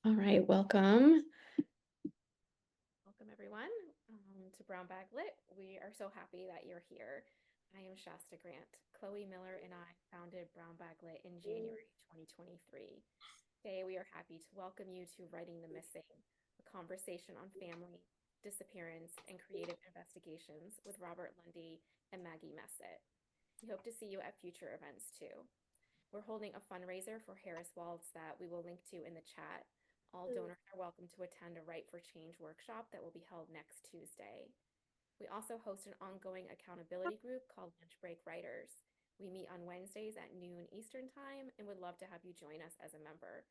All right, welcome. Welcome everyone to Brown Bag Lit. We are so happy that you're here. I am Shasta Grant. Chloe Miller and I founded Brown Bag Lit in January 2023. Today we are happy to welcome you to Writing the Missing, a conversation on family, disappearance, and creative investigations with Robert Lunday and Maggie Messitt. We hope to see you at future events too. We're holding a fundraiser for Harris Waltz that we will link to in the chat. All donors are welcome to attend a Write for Change workshop that will be held next Tuesday. We also host an ongoing accountability group called Lunch Break Writers. We meet on Wednesdays at noon Eastern Time and would love to have you join us as a member.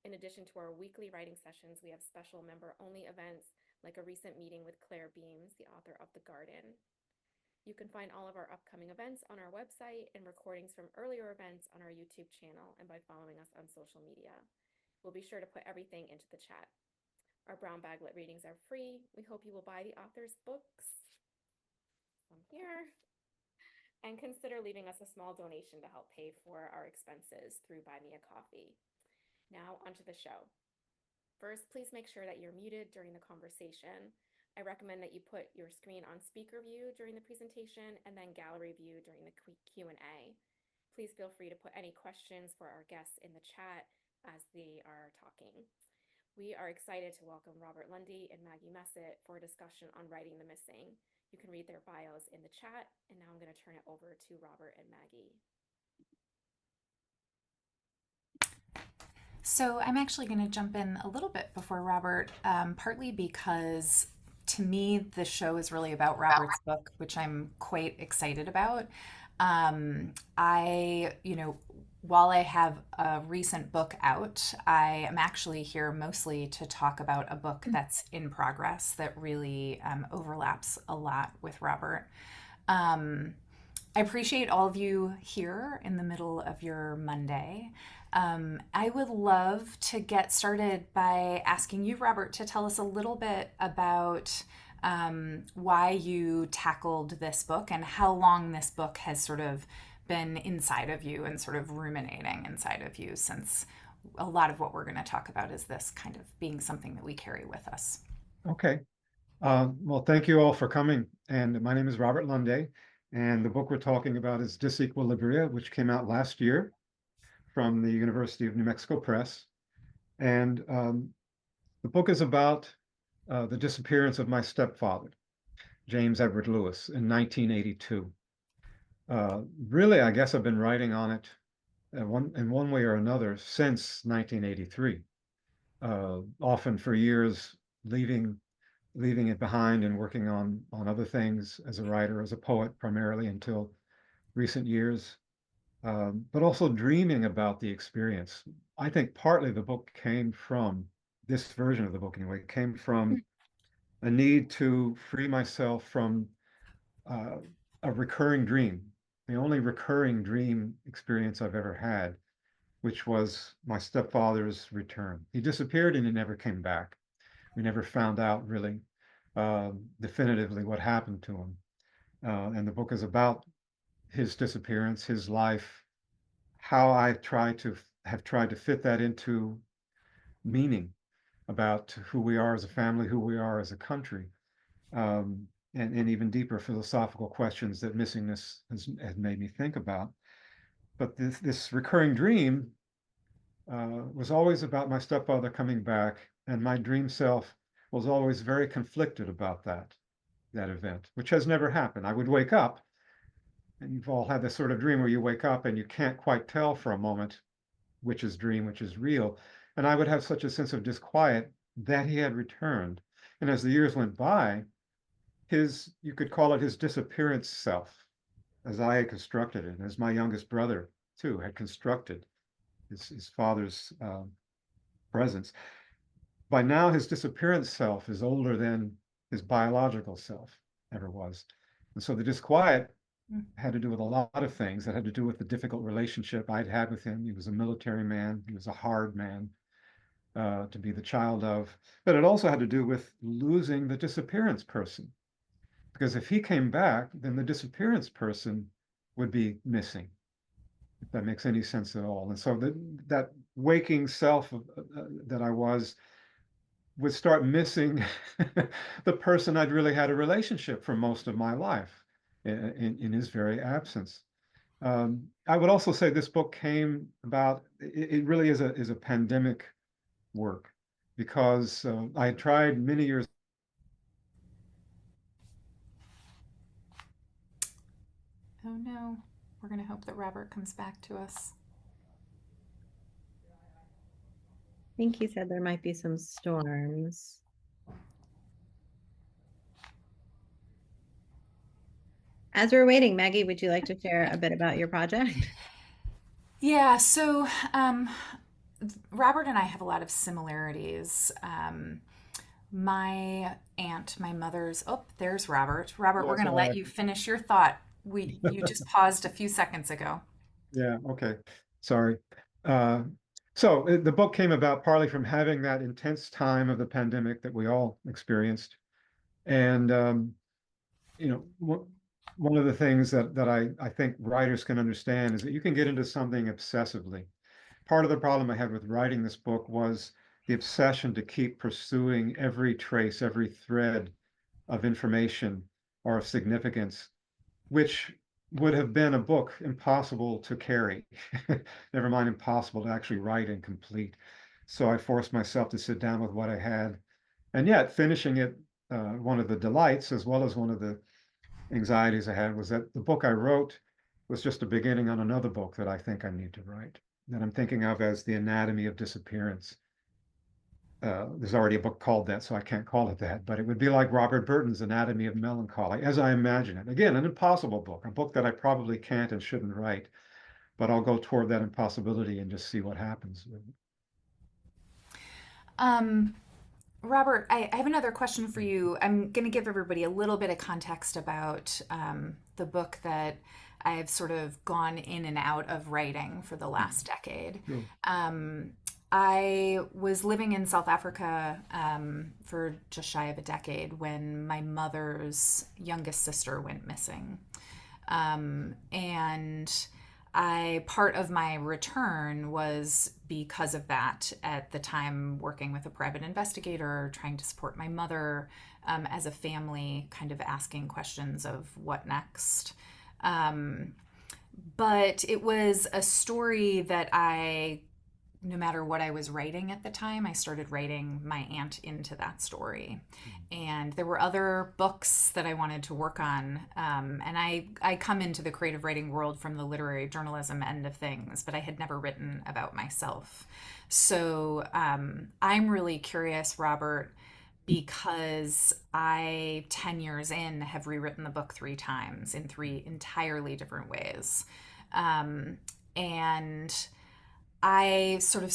In addition to our weekly writing sessions, we have special member-only events like a recent meeting with Claire Beams, the author of The Garden. You can find all of our upcoming events on our website and recordings from earlier events on our YouTube channel and by following us on social media. We'll be sure to put everything into the chat. Our Brown Bag Lit readings are free. We hope you will buy the author's books from here and consider leaving us a small donation to help pay for our expenses through Buy Me a Coffee. Now onto the show. First, please make sure that you're muted during the conversation. I recommend that you put your screen on speaker view during the presentation and then gallery view during the Q&A. Please feel free to put any questions for our guests in the chat as they are talking. We are excited to welcome Robert Lunday and Maggie Messitt for a discussion on Writing the Missing. You can read their bios in the chat, and now I'm going to turn it over to Robert and Maggie. So I'm actually going to jump in a little bit before Robert, partly because to me, the show is really about Robert's book, which I'm quite excited about. While I have a recent book out, I am actually here mostly to talk about a book that's in progress that really overlaps a lot with Robert. I appreciate all of you here in the middle of your Monday. I would love to get started by asking you, Robert, to tell us a little bit about why you tackled this book and how long this book has sort of been inside of you and sort of ruminating inside of you, since a lot of what we're going to talk about is this kind of being something that we carry with us. Okay. Well, thank you all for coming. And my name is Robert Lunday, and the book we're talking about is Disequilibria, which came out last year from the University of New Mexico Press. And the book is about the disappearance of my stepfather, James Edward Lewis, in 1982. Really, I guess I've been writing on it in one way or another since 1983, often for years leaving it behind and working on other things as a writer, as a poet, primarily until recent years. But also dreaming about the experience. I think partly the book came from, this version of the book anyway, came from a need to free myself from a recurring dream, the only recurring dream experience I've ever had, which was my stepfather's return. He disappeared and he never came back. We never found out really definitively what happened to him. And the book is about his disappearance, his life, how I have tried to fit that into meaning about who we are as a family, who we are as a country, and even deeper philosophical questions that Missingness has made me think about. But this recurring dream was always about my stepfather coming back, and my dream self was always very conflicted about that event, which has never happened. I would wake up, and you've all had this sort of dream where you wake up and you can't quite tell for a moment which is dream, which is real. And I would have such a sense of disquiet that he had returned. And as the years went by, you could call it his disappearance self, as I had constructed it, as my youngest brother too had constructed his father's presence. By now, his disappearance self is older than his biological self ever was. And so the disquiet had to do with a lot of things. That had to do with the difficult relationship I'd had with him. He was a military man. He was a hard man to be the child of. But it also had to do with losing the disappearance person. Because if he came back, then the disappearance person would be missing, if that makes any sense at all. And so that waking self that I was would start missing the person I'd really had a relationship for most of my life in his very absence. I would also say this book came about, it really is a pandemic work because I had tried many years. Oh no, we're going to hope that Robert comes back to us. I think he said there might be some storms. As we're waiting, Maggie, would you like to share a bit about your project? Yeah, so Robert and I have a lot of similarities. My aunt, my mother's, oh, there's Robert. Robert, we're Yes, going to let you finish your thought. You just paused a few seconds ago. Yeah, okay. Sorry. So the book came about partly from having that intense time of the pandemic that we all experienced. And, you know, one of the things that I think writers can understand is that you can get into something obsessively. Part of the problem I had with writing this book was the obsession to keep pursuing every trace, every thread of information or of significance, which would have been a book impossible to carry, never mind impossible to actually write and complete. So I forced myself to sit down with what I had. And yet, finishing it, one of the delights, as well as one of the anxieties I had, was that the book I wrote was just a beginning on another book that I think I need to write, that I'm thinking of as The Anatomy of Disappearance. There's already a book called that, so I can't call it that, but it would be like Robert Burton's Anatomy of Melancholy, as I imagine it. Again, an impossible book, a book that I probably can't and shouldn't write, but I'll go toward that impossibility and just see what happens with it. Robert, I have another question for you. I'm going to give everybody a little bit of context about the book that I've sort of gone in and out of writing for the last decade. Sure. I was living in South Africa for just shy of a decade when my mother's youngest sister went missing. And part of my return was because of that. At the time, working with a private investigator, trying to support my mother as a family, kind of asking questions of what next. But it was a story that no matter what I was writing at the time, I started writing my aunt into that story. And there were other books that I wanted to work on. And I come into the creative writing world from the literary journalism end of things, but I had never written about myself. So I'm really curious, Robert, because 10 years in, have rewritten the book 3 times in 3 entirely different ways. And I sort of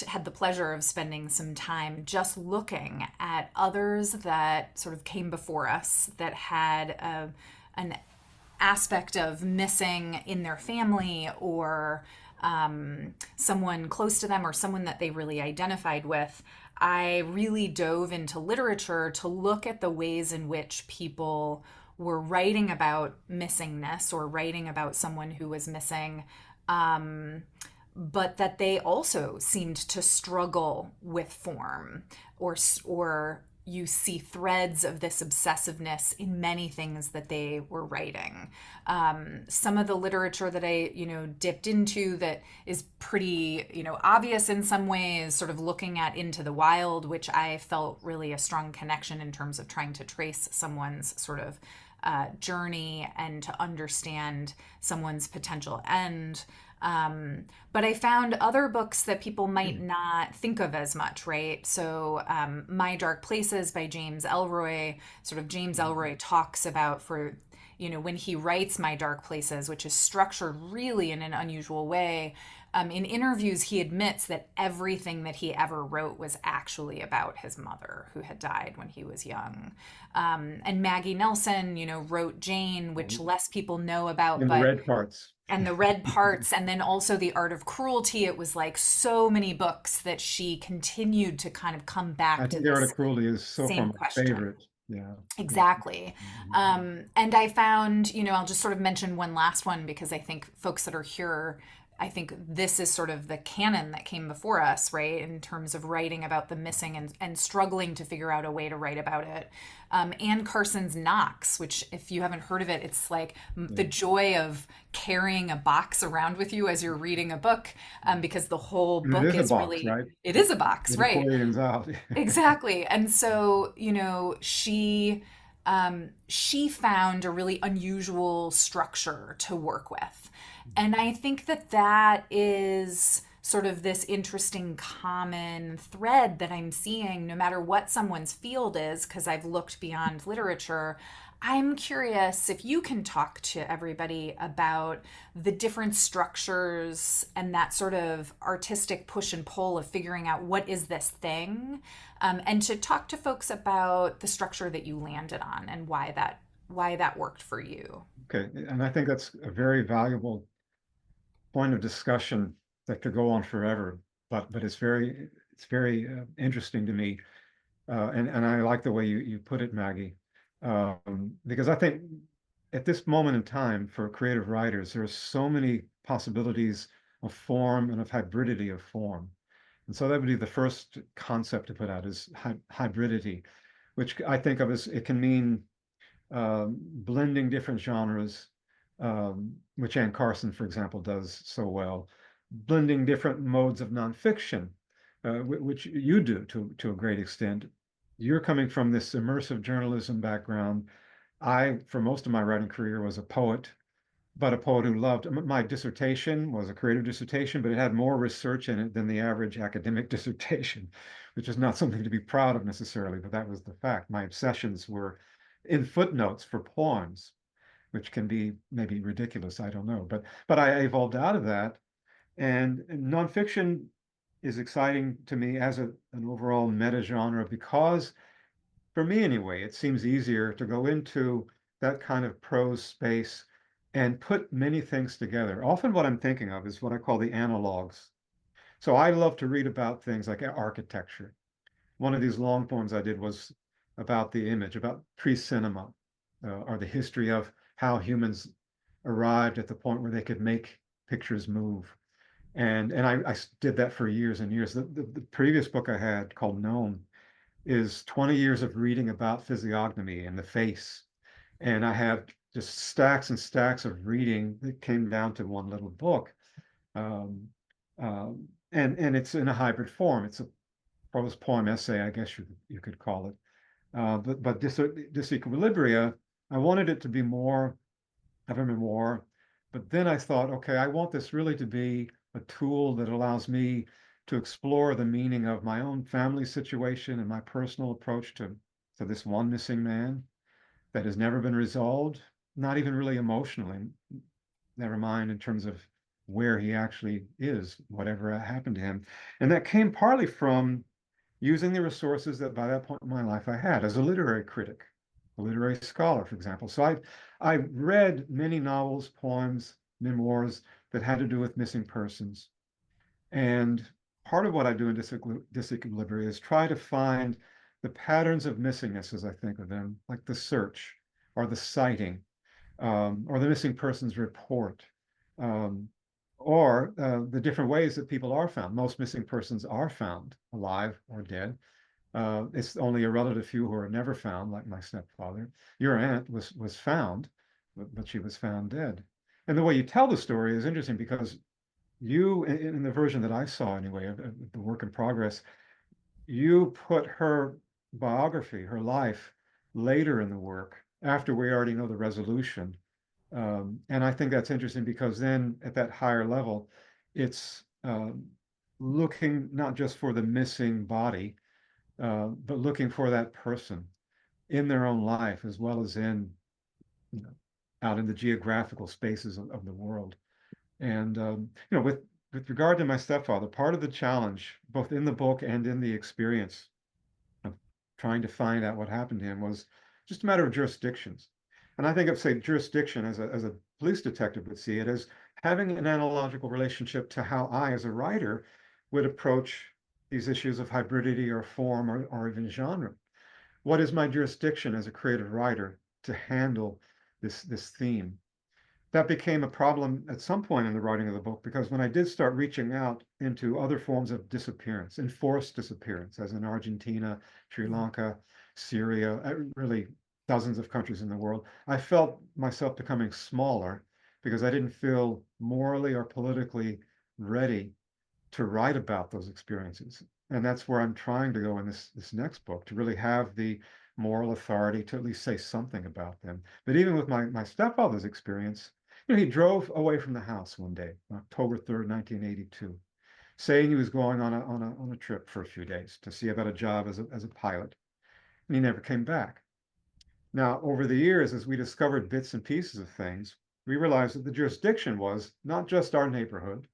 had the pleasure of spending some time just looking at others that sort of came before us that had an aspect of missing in their family or someone close to them or someone that they really identified with. I really dove into literature to look at the ways in which people were writing about missingness or writing about someone who was missing, but that they also seemed to struggle with form, or you see threads of this obsessiveness in many things that they were writing. Some of the literature that I, dipped into that is pretty, obvious in some ways, sort of looking at Into the Wild, which I felt really a strong connection in terms of trying to trace someone's sort of journey and to understand someone's potential end. But I found other books that people might not think of as much, right? So My Dark Places by James Ellroy, James Ellroy talks about when he writes My Dark Places, which is structured really in an unusual way. In interviews, he admits that everything that he ever wrote was actually about his mother, who had died when he was young. And Maggie Nelson, wrote Jane, which less people know about. In the red parts. And the red parts, and then also The Art of Cruelty. It was like so many books that she continued to kind of come back to I think The Art of Cruelty is so far my question. favorite. Yeah. Exactly. And I found, I'll just sort of mention one last one because I think folks that are here I think this is sort of the canon that came before us, right, in terms of writing about the missing and struggling to figure out a way to write about it. Anne Carson's Knox, which, if you haven't heard of it, it's like the joy of carrying a box around with you as you're reading a book, because the whole And it book is a is box, really, right? it is a box, It right? accordions out. Exactly. And so, she found a really unusual structure to work with. And I think that that is sort of this interesting common thread that I'm seeing no matter what someone's field is, because I've looked beyond literature. I'm curious if you can talk to everybody about the different structures and that sort of artistic push and pull of figuring out what is this thing, and to talk to folks about the structure that you landed on and why that worked for you. Okay, and I think that's a very valuable point of discussion that could go on forever, but it's very interesting to me, and I like the way you put it, Maggie, because I think at this moment in time for creative writers, there are so many possibilities of form and of hybridity of form. And so that would be the first concept to put out is hybridity, which I think of as it can mean blending different genres, which Anne Carson, for example, does so well, blending different modes of nonfiction, which you do to a great extent. You're coming from this immersive journalism background. I, for most of my writing career, was a poet, but a poet who loved. My dissertation was a creative dissertation, but it had more research in it than the average academic dissertation, which is not something to be proud of necessarily, but that was the fact. My obsessions were in footnotes for poems, which can be maybe ridiculous, I don't know. But I evolved out of that, and nonfiction is exciting to me as an overall meta genre because, for me anyway, it seems easier to go into that kind of prose space and put many things together. Often what I'm thinking of is what I call the analogs. So I love to read about things like architecture. One of these long poems I did was about the image, about pre-cinema, or the history of how humans arrived at the point where they could make pictures move. And I did that for years and years. The previous book I had called Gnome is 20 years of reading about physiognomy and the face. And I have just stacks and stacks of reading that came down to one little book. And it's in a hybrid form. It's a prose poem essay, I guess you could call it. But Disequilibria, I wanted it to be more of a memoir. But then I thought, okay, I want this really to be a tool that allows me to explore the meaning of my own family situation and my personal approach to this one missing man that has never been resolved, not even really emotionally, never mind in terms of where he actually is, whatever happened to him. And that came partly from using the resources that by that point in my life I had as a literary critic, a literary scholar, for example. So I read many novels, poems, memoirs that had to do with missing persons. And part of what I do in Disequilibria is try to find the patterns of missingness, as I think of them, like the search or the sighting, or the missing persons report, um, or the different ways that people are found. Most missing persons are found alive or dead. It's only a relative few who are never found, like my stepfather. Your aunt was found, but she was found dead. And the way you tell the story is interesting because you, in the version that I saw anyway, of the work in progress, you put her biography, her life, later in the work after we already know the resolution. And I think that's interesting because then at that higher level, it's looking not just for the missing body, but looking for that person in their own life as well as in, you know, out in the geographical spaces of the world. And with regard to my stepfather, part of the challenge, both in the book and in the experience of trying to find out what happened to him, was just a matter of jurisdictions. And I think of, say, jurisdiction as a police detective would see it as having an analogical relationship to how I, as a writer, would approach these issues of hybridity or form or even genre. What is my jurisdiction as a creative writer to handle this theme? that became a problem at some point in the writing of the book, because when I did start reaching out into other forms of disappearance, enforced disappearance, as in Argentina, Sri Lanka, Syria, really dozens of countries in the world, I felt myself becoming smaller because I didn't feel morally or politically ready to write about those experiences. And that's where I'm trying to go in this next book, to really have the moral authority to at least say something about them. But even with my stepfather's experience, he drove away from the house one day, October 3rd, 1982, saying he was going on a trip for a few days to see about a job as a pilot. And he never came back. Now, over the years, as we discovered bits and pieces of things, we realized that the jurisdiction was not just our neighborhood,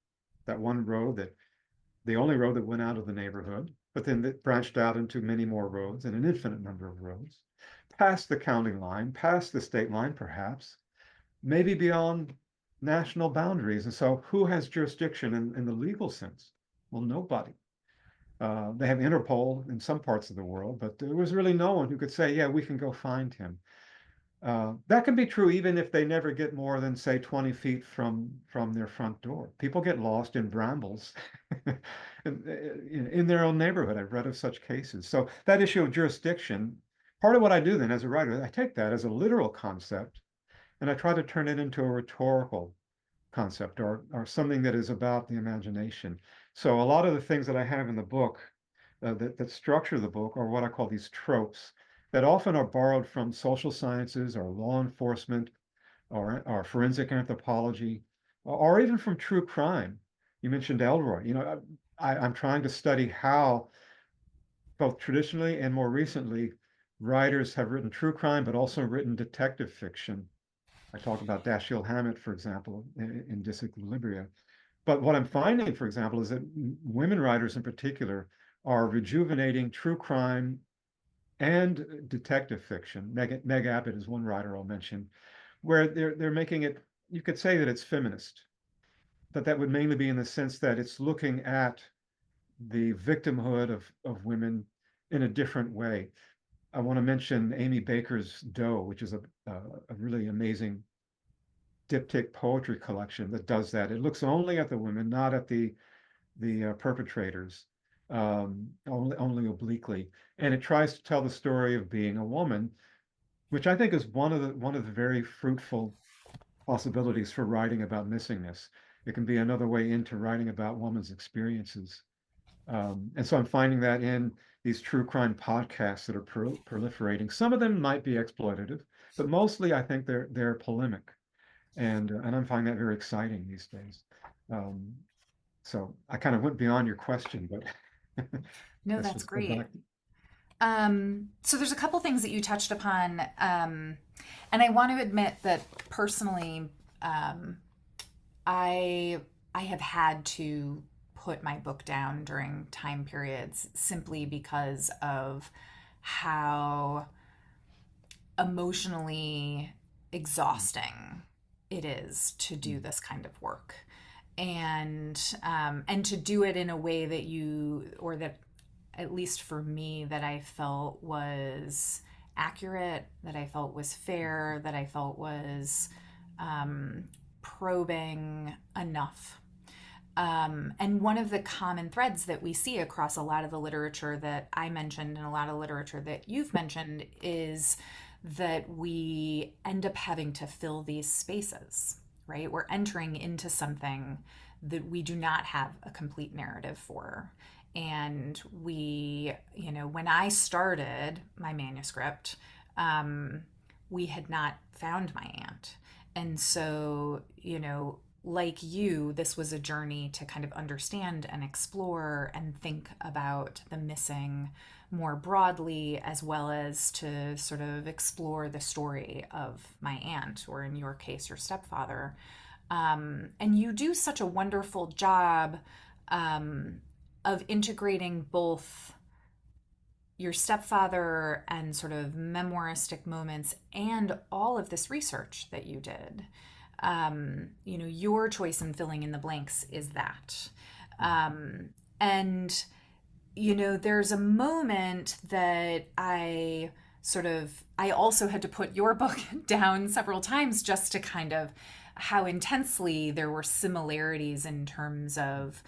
that one road, that the only road that went out of the neighborhood, but then it branched out into many more roads and an infinite number of roads, past the county line, past the state line, perhaps, maybe beyond national boundaries. And so who has jurisdiction in the legal sense? Well, nobody. They have Interpol in some parts of the world, but there was really no one who could say, yeah, we can go find him. That can be true even if they never get more than, say, 20 feet from their front door. People get lost in brambles in their own neighborhood. I've read of such cases. So that issue of jurisdiction, part of what I do then as a writer, I take that as a literal concept and I try to turn it into a rhetorical concept, or something that is about the imagination. So a lot of the things that I have in the book that structure the book are what I call these tropes that often are borrowed from social sciences or law enforcement or forensic anthropology, or even from true crime. You mentioned Elroy. I'm trying to study how both traditionally and more recently writers have written true crime, but also written detective fiction. I talk about Dashiell Hammett, for example, in Disequilibria. But what I'm finding, for example, is that women writers in particular are rejuvenating true crime and detective fiction. Meg Abbott is one writer I'll mention, where they're making it, you could say that it's feminist, but that would mainly be in the sense that it's looking at the victimhood of women in a different way. I want to mention Amy Baker's Doe, which is a really amazing diptych poetry collection that does that. It looks only at the women, not at the perpetrators, only obliquely, and it tries to tell the story of being a woman, which I think is one of the very fruitful possibilities for writing about missingness. It can be another way into writing about women's experiences. And so I'm finding that in these true crime podcasts that are proliferating. Some of them might be exploitative, but mostly I think they're polemic, and I'm finding that very exciting these days. So I kind of went beyond your question, but No, that's great. So there's a couple things that you touched upon, and I want to admit that personally, I have had to put my book down during time periods simply because of how emotionally exhausting it is to do this kind of work, and to do it in a way that that at least for me, that I felt was accurate, that I felt was fair, that I felt was probing enough. And one of the common threads that we see across a lot of the literature that I mentioned and a lot of literature that you've mentioned is that we end up having to fill these spaces, right? We're entering into something that we do not have a complete narrative for. And when I started my manuscript, we had not found my aunt. And so, like you, this was a journey to kind of understand and explore and think about the missing more broadly, as well as to sort of explore the story of my aunt, or in your case, your stepfather. And you do such a wonderful job of integrating both your stepfather and sort of memoiristic moments and all of this research that you did. Your choice in filling in the blanks is that. And there's a moment that I also had to put your book down several times just to kind of how intensely there were similarities in terms of,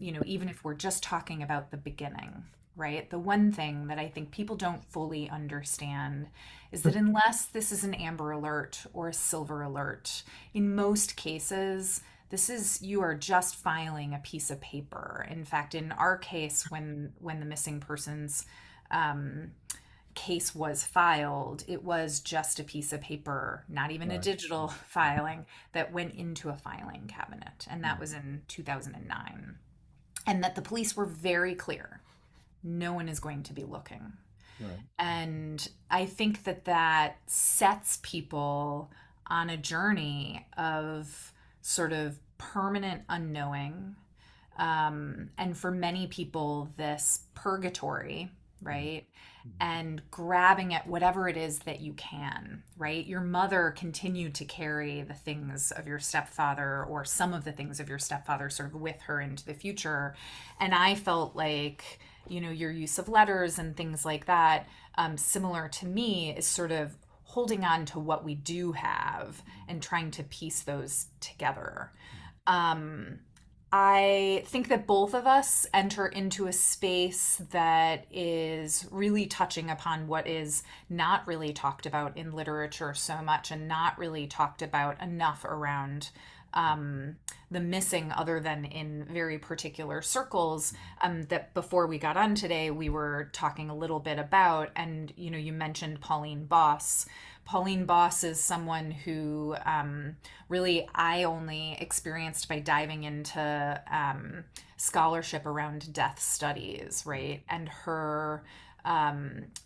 even if we're just talking about the beginning, right? The one thing that I think people don't fully understand is that unless this is an Amber Alert or a Silver Alert, in most cases, you are just filing a piece of paper. In fact, in our case, when the missing persons um, case was filed, it was just a piece of paper, not even a digital filing, that went into a filing cabinet. And that was in 2009. And that the police were very clear, no one is going to be looking. Right. And I think that sets people on a journey of sort of permanent unknowing. And for many people, this purgatory, right? And grabbing at whatever it is that you can, right? Your mother continued to carry the things of your stepfather, or some of the things of your stepfather, sort of with her into the future. And I felt like, your use of letters and things like that, similar to me, is sort of holding on to what we do have and trying to piece those together. I think that both of us enter into a space that is really touching upon what is not really talked about in literature so much, and not really talked about enough around the missing, other than in very particular circles, that before we got on today, we were talking a little bit about. And, you mentioned Pauline Boss. Pauline Boss is someone who really I only experienced by diving into scholarship around death studies, right? And her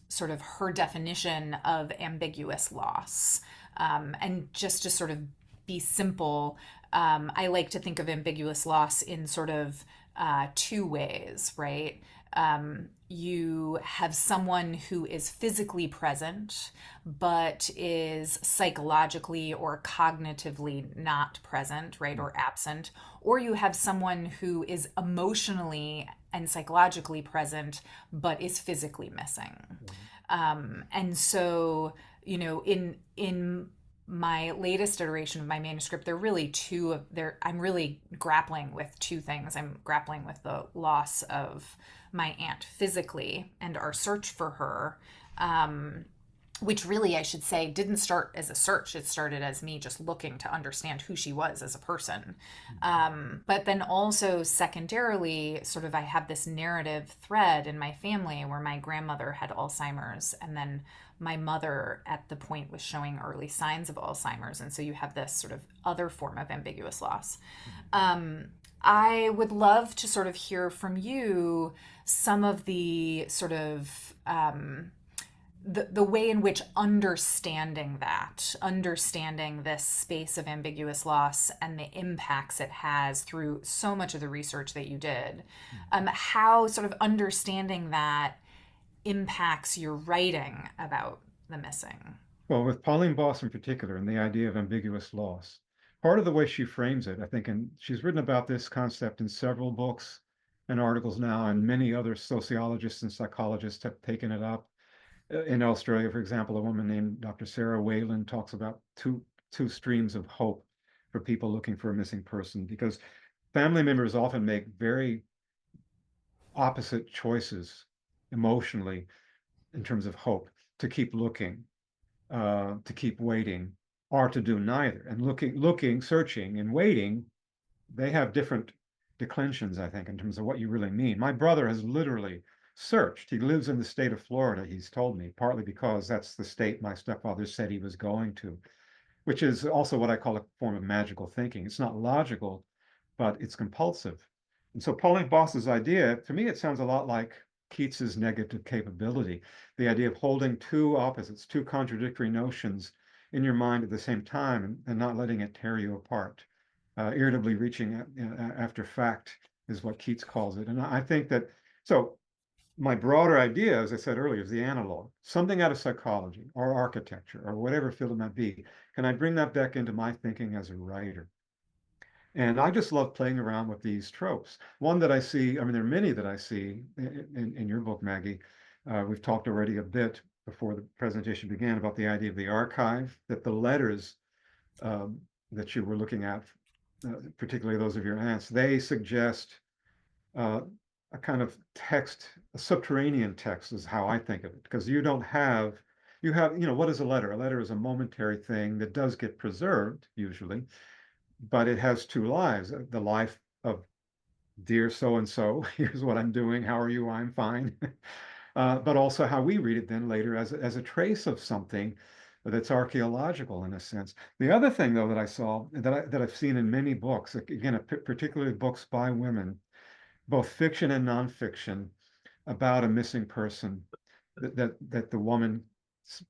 sort of her definition of ambiguous loss. And just to sort of be simple, I like to think of ambiguous loss in sort of two ways, right? You have someone who is physically present, but is psychologically or cognitively not present, right, or absent. Or you have someone who is emotionally and psychologically present, but is physically missing. And so, in my latest iteration of my manuscript, I'm really grappling with two things. I'm grappling with the loss of my aunt physically and our search for her, which really, I should say, didn't start as a search. It started as me just looking to understand who she was as a person. But then also secondarily, sort of, I have this narrative thread in my family where my grandmother had Alzheimer's, and then my mother at the point was showing early signs of Alzheimer's. And so you have this sort of other form of ambiguous loss. I would love to sort of hear from you some of the sort of the way in which understanding this space of ambiguous loss and the impacts it has through so much of the research that you did, how sort of understanding that impacts your writing about the missing. Well, with Pauline Boss in particular, and the idea of ambiguous loss, part of the way she frames it, I think, and she's written about this concept in several books and articles now, and many other sociologists and psychologists have taken it up. In Australia, for example, a woman named Dr. Sarah Whalen talks about two streams of hope for people looking for a missing person, because family members often make very opposite choices emotionally in terms of hope: to keep looking, to keep waiting, or to do neither. And looking, searching, and waiting, they have different declensions, I think, in terms of what you really mean. My brother has literally searched. He lives in the state of Florida, he's told me, partly because that's the state my stepfather said he was going to, which is also what I call a form of magical thinking. It's not logical, but it's compulsive. And so Pauline Boss's idea, to me, it sounds a lot like Keats's negative capability, the idea of holding two opposites, two contradictory notions in your mind at the same time, and not letting it tear you apart. Irritably reaching after fact is what Keats calls it. And I think that, so my broader idea, as I said earlier, is the analog, something out of psychology or architecture or whatever field it might be. Can I bring that back into my thinking as a writer? And I just love playing around with these tropes. One that I see, I mean, there are many that I see in your book, Maggie. We've talked already a bit before the presentation began about the idea of the archive, that the letters that you were looking at, particularly those of your aunts, they suggest a kind of text, a subterranean text is how I think of it, because you have, what is a letter? A letter is a momentary thing that does get preserved usually, but it has two lives. The life of dear so-and-so, here's what I'm doing, how are you, I'm fine. But also how we read it then later as a trace of something that's archaeological in a sense. The other thing, though, that I saw, that I've seen in many books, again, particularly books by women, both fiction and nonfiction, about a missing person that the woman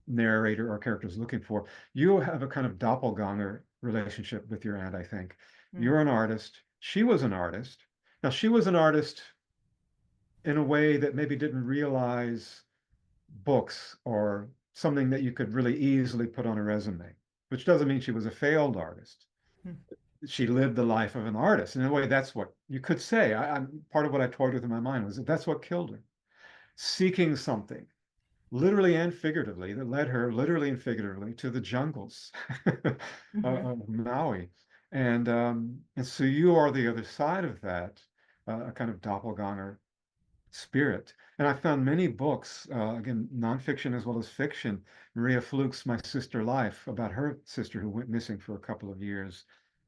narrator or character is looking for. You have a kind of doppelganger relationship with your aunt, I think. You're an artist. She was an artist. Now, she was an artist in a way that maybe didn't realize books or something that you could really easily put on a resume, which doesn't mean she was a failed artist. She lived the life of an artist. In a way, that's what you could say. I'm part of what I toyed with in my mind was that that's what killed her. Seeking something, literally and figuratively, that led her literally and figuratively to the jungles of Maui. And so you are the other side of that, a kind of doppelganger spirit. And I found many books, again, nonfiction as well as fiction. Maria Fluke's My Sister Life, about her sister who went missing for a couple of years.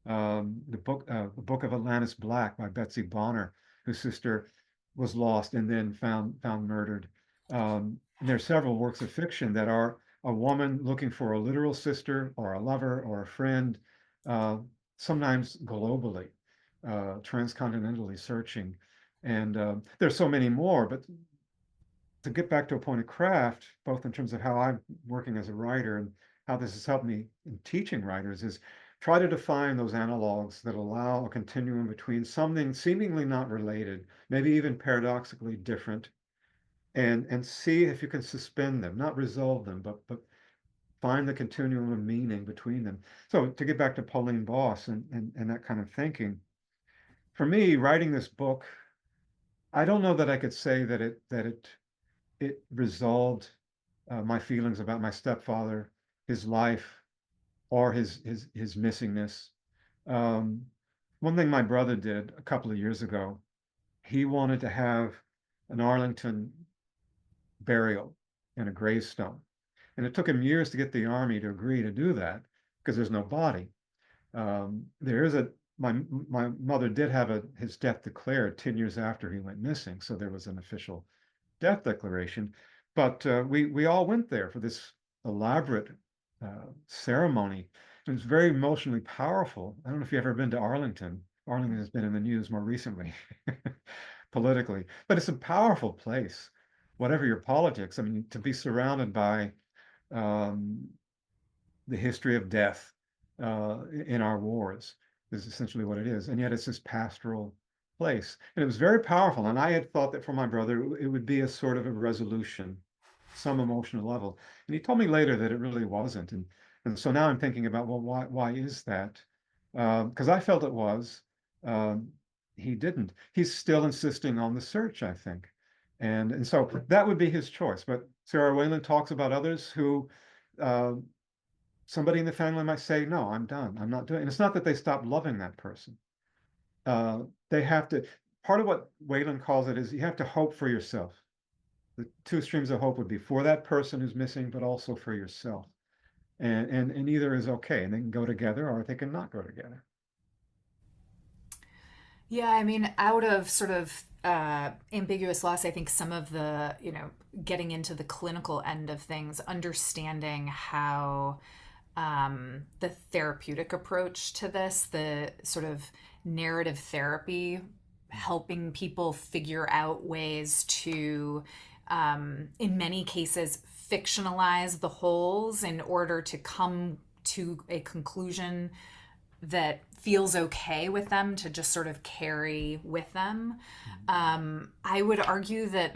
The book of Atlantis Black by Betsy Bonner, whose sister was lost and then found murdered. And there are several works of fiction that are a woman looking for a literal sister or a lover or a friend, sometimes globally, transcontinentally searching. And there's so many more, but to get back to a point of craft, both in terms of how I'm working as a writer and how this has helped me in teaching writers, is try to define those analogs that allow a continuum between something seemingly not related, maybe even paradoxically different, and see if you can suspend them, not resolve them, but find the continuum of meaning between them. So to get back to Pauline Boss and that kind of thinking, for me, writing this book, I don't know that I could say that it resolved my feelings about my stepfather, his life, or his missingness. One thing my brother did a couple of years ago, he wanted to have an Arlington burial and a gravestone, and it took him years to get the Army to agree to do that because there's no body. There is my mother did have his death declared 10 years after he went missing, so there was an official death declaration. But we all went there for this elaborate ceremony. It was very emotionally powerful. I don't know if you've ever been to Arlington. Arlington has been in the news more recently, politically, but it's a powerful place, whatever your politics. I mean, to be surrounded by the history of death in our wars is essentially what it is. And yet it's this pastoral place. And it was very powerful. And I had thought that for my brother, it would be a sort of a resolution, some emotional level. And he told me later that it really wasn't. And so now I'm thinking about, well, why is that? Because I felt it was. He didn't. He's still insisting on the search, I think. And so that would be his choice. But Sarah Wayland talks about others who somebody in the family might say, no, I'm done. I'm not doing it. And it's not that they stop loving that person. They have to, part of what Wayland calls it is you have to hope for yourself. The two streams of hope would be for that person who's missing, but also for yourself. And either is okay, and they can go together or they can not go together. Yeah, I mean, out of sort of ambiguous loss, I think some of the, getting into the clinical end of things, understanding how the therapeutic approach to this, the sort of narrative therapy, helping people figure out ways to, in many cases, fictionalize the wholes in order to come to a conclusion that feels okay with them to just sort of carry with them. I would argue that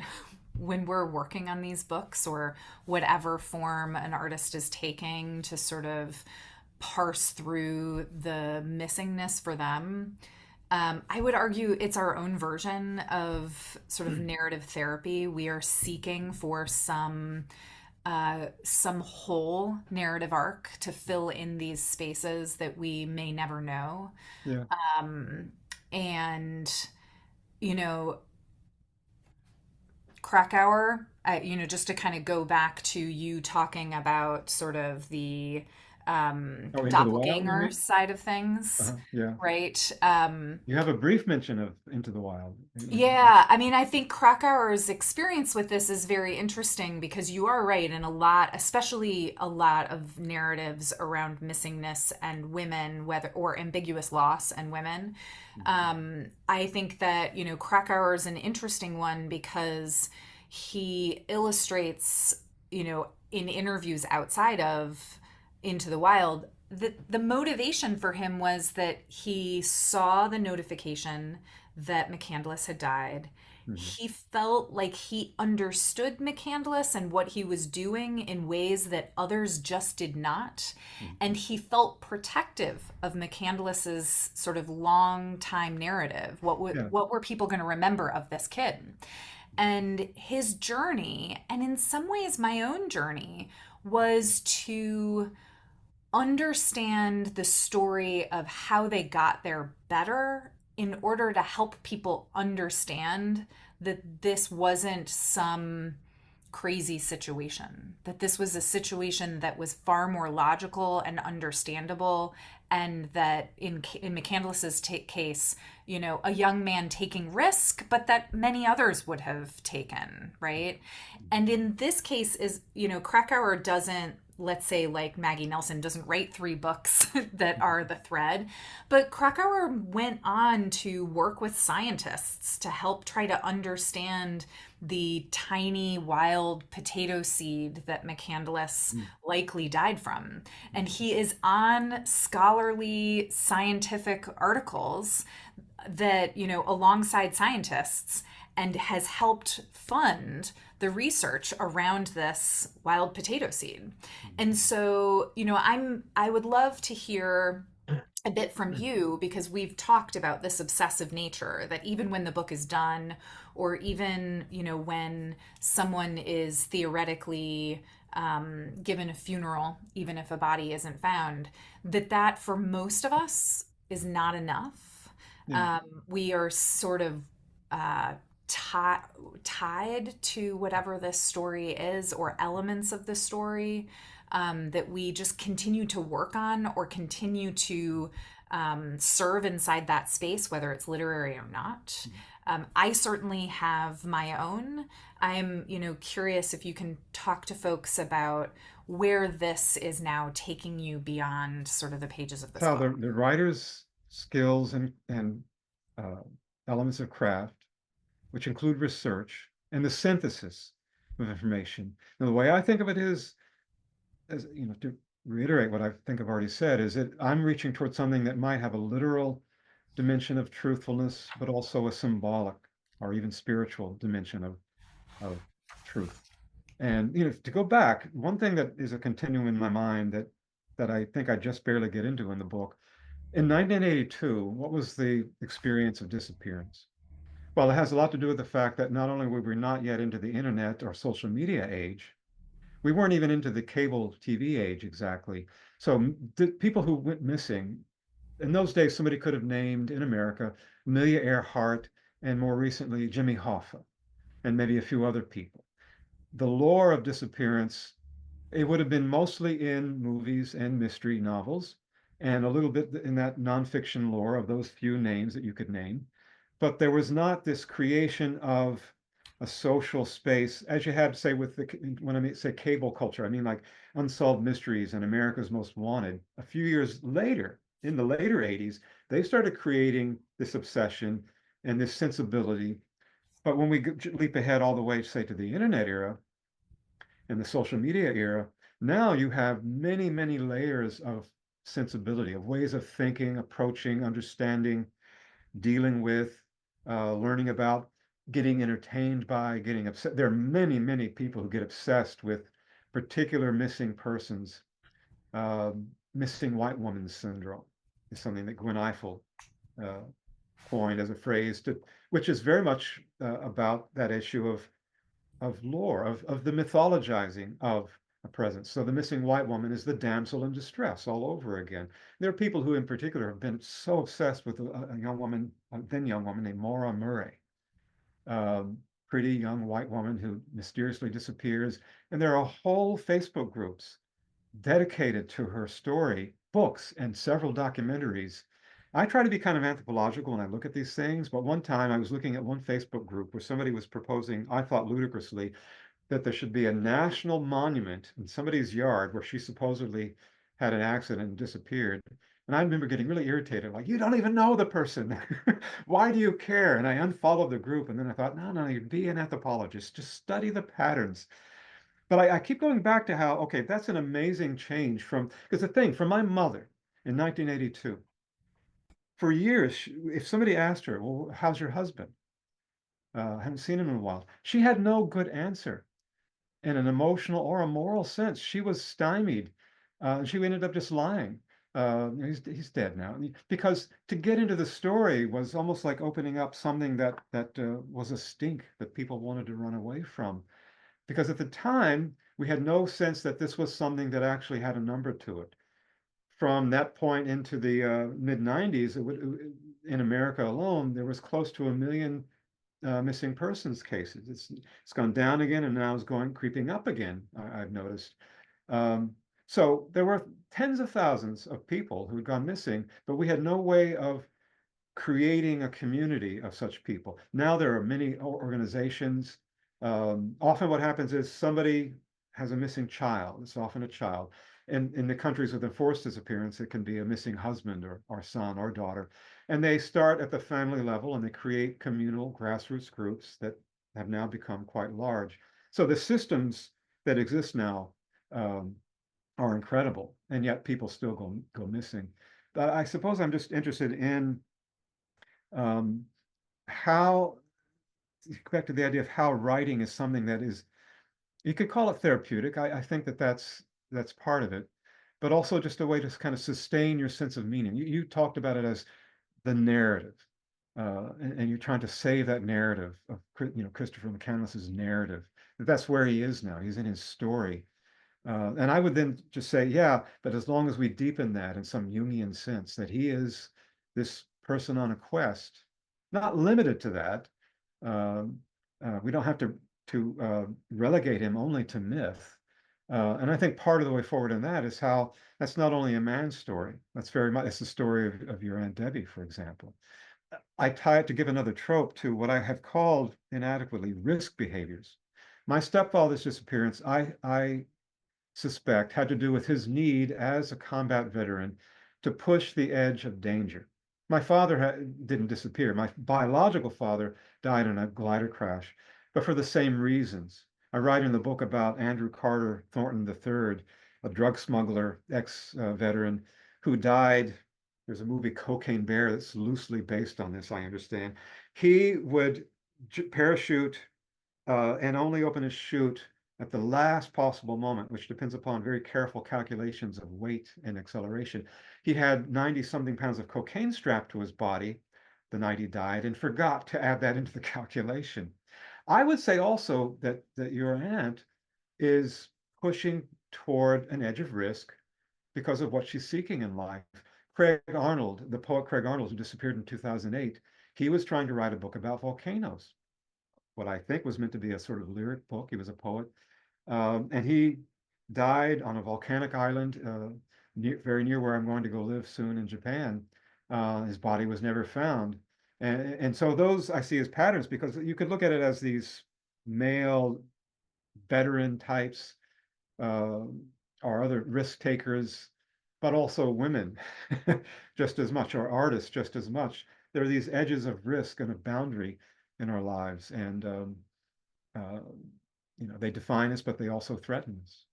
when we're working on these books or whatever form an artist is taking to sort of parse through the missingness for them, I would argue it's our own version of sort of narrative therapy. We are seeking for some some whole narrative arc to fill in these spaces that we may never know. Yeah. And, you know, Krakauer, just to kind of go back to you talking about sort of the Oh, Into the Wild, you doppelganger mean? side of things, Yeah. right? You have a brief mention of Into the Wild. Yeah, I mean, I think Krakauer's experience with this is very interesting because you are right in a lot, especially a lot of narratives around missingness and women, whether or ambiguous loss and women. I think that, Krakauer is an interesting one because he illustrates, in interviews outside of Into the Wild, the motivation for him was that he saw the notification that McCandless had died. Mhm. He felt like he understood McCandless and what he was doing in ways that others just did not. And he felt protective of McCandless's sort of long time narrative. Yeah. What were people going to remember of this kid? And his journey, and in some ways my own journey, was to understand the story of how they got there better in order to help people understand that this wasn't some crazy situation, that this was a situation that was far more logical and understandable, and that in McCandless's case, a young man taking risk, but that many others would have taken, right? And in this case is, Krakauer doesn't, let's say, like Maggie Nelson, doesn't write 3 books that are the thread, but Krakauer went on to work with scientists to help try to understand the tiny wild potato seed that McCandless likely died from. And he is on scholarly scientific articles that, alongside scientists, and has helped fund the research around this wild potato seed. And so, I would love to hear a bit from you because we've talked about this obsessive nature that even when the book is done, or even, when someone is theoretically given a funeral, even if a body isn't found, that for most of us is not enough. Yeah. We are sort of tied to whatever this story is or elements of the story that we just continue to work on or continue to serve inside that space, whether it's literary or not. I certainly have my own. I'm, curious if you can talk to folks about where this is now taking you beyond sort of the pages of this How book. the writer's skills and elements of craft, which include research and the synthesis of information. Now, the way I think of it is, as to reiterate what I think I've already said, is that I'm reaching towards something that might have a literal dimension of truthfulness, but also a symbolic or even spiritual dimension of truth. And to go back, one thing that is a continuum in my mind that I think I just barely get into in the book. In 1982, what was the experience of disappearance? Well, it has a lot to do with the fact that not only were we not yet into the internet or social media age, we weren't even into the cable TV age exactly. So the people who went missing in those days, somebody could have named in America Amelia Earhart and more recently Jimmy Hoffa and maybe a few other people. The lore of disappearance, it would have been mostly in movies and mystery novels and a little bit in that nonfiction lore of those few names that you could name. But there was not this creation of a social space as you had, say, with when I say cable culture, I mean like Unsolved Mysteries and America's Most Wanted. A few years later, in the later 80s, they started creating this obsession and this sensibility. But when we leap ahead all the way, say, to the internet era and the social media era, now you have many, many layers of sensibility, of ways of thinking, approaching, understanding, dealing with, learning about, getting entertained by, getting upset. There are many, many people who get obsessed with particular missing persons. Missing white woman syndrome is something that Gwen Ifill uh, coined as a phrase, which is very much about that issue of lore, of the mythologizing of a presence. So the missing white woman is the damsel in distress all over again. There are people who in particular have been so obsessed with a young woman, a then young woman named Maura Murray, pretty young white woman who mysteriously disappears. And there are whole Facebook groups dedicated to her story, books, and several documentaries. I try to be kind of anthropological when I look at these things, but one time I was looking at one Facebook group where somebody was proposing, I thought ludicrously, that there should be a national monument in somebody's yard where she supposedly had an accident and disappeared. And I remember getting really irritated, like, you don't even know the person. Why do you care? And I unfollowed the group. And then I thought, no, you be an anthropologist. Just study the patterns. But I keep going back to how, okay, that's an amazing change from, because the thing, from my mother in 1982, for years, if somebody asked her, well, how's your husband? I haven't seen him in a while. She had no good answer in an emotional or a moral sense. She was stymied. And she ended up just lying. He's dead now. Because to get into the story was almost like opening up something that was a stink that people wanted to run away from. Because at the time, we had no sense that this was something that actually had a number to it. From that point into the mid 90s, in America alone, there was close to 1 million missing persons cases. It's gone down again, and now it's creeping up again. I've noticed. Um, so there were tens of thousands of people who had gone missing, but we had no way of creating a community of such people. Now there are many organizations. Often what happens is somebody has a missing child. It's often a child. And in the countries with enforced disappearance, it can be a missing husband or son or daughter. And they start at the family level and they create communal grassroots groups that have now become quite large. So the systems that exist now are incredible, and yet people still go missing. But I suppose I'm just interested in um, how, back to the idea of how writing is something that is, you could call it therapeutic. I think that's part of it, but also just a way to kind of sustain your sense of meaning. You talked about it as the narrative, and you're trying to save that narrative of Christopher McCandless's narrative. That's where he is now. He's in his story. And I would then just say, yeah, but as long as we deepen that in some Jungian sense, that he is this person on a quest, not limited to that. Um, we don't have to relegate him only to myth. And I think part of the way forward in that is how that's not only a man's story. That's very much it's the story of your Aunt Debbie, for example. I tie it, to give another trope, to what I have called inadequately risk behaviors. My stepfather's disappearance, I suspect, had to do with his need as a combat veteran to push the edge of danger. My father didn't disappear. My biological father died in a glider crash, but for the same reasons. I write in the book about Andrew Carter Thornton III, a drug smuggler, ex-veteran, who died. There's a movie, Cocaine Bear, that's loosely based on this, I understand. He would parachute and only open his chute at the last possible moment, which depends upon very careful calculations of weight and acceleration. He had 90 something pounds of cocaine strapped to his body the night he died and forgot to add that into the calculation. I would say also that your aunt is pushing toward an edge of risk because of what she's seeking in life. Craig Arnold, the poet Craig Arnold, who disappeared in 2008, he was trying to write a book about volcanoes, what I think was meant to be a sort of lyric book. He was a poet. And he died on a volcanic island very near where I'm going to go live soon in Japan. His body was never found. And so those I see as patterns, because you could look at it as these male veteran types or other risk takers, but also women just as much, or artists just as much. There are these edges of risk and of boundary in our lives. And uh, they define us, but they also threaten us.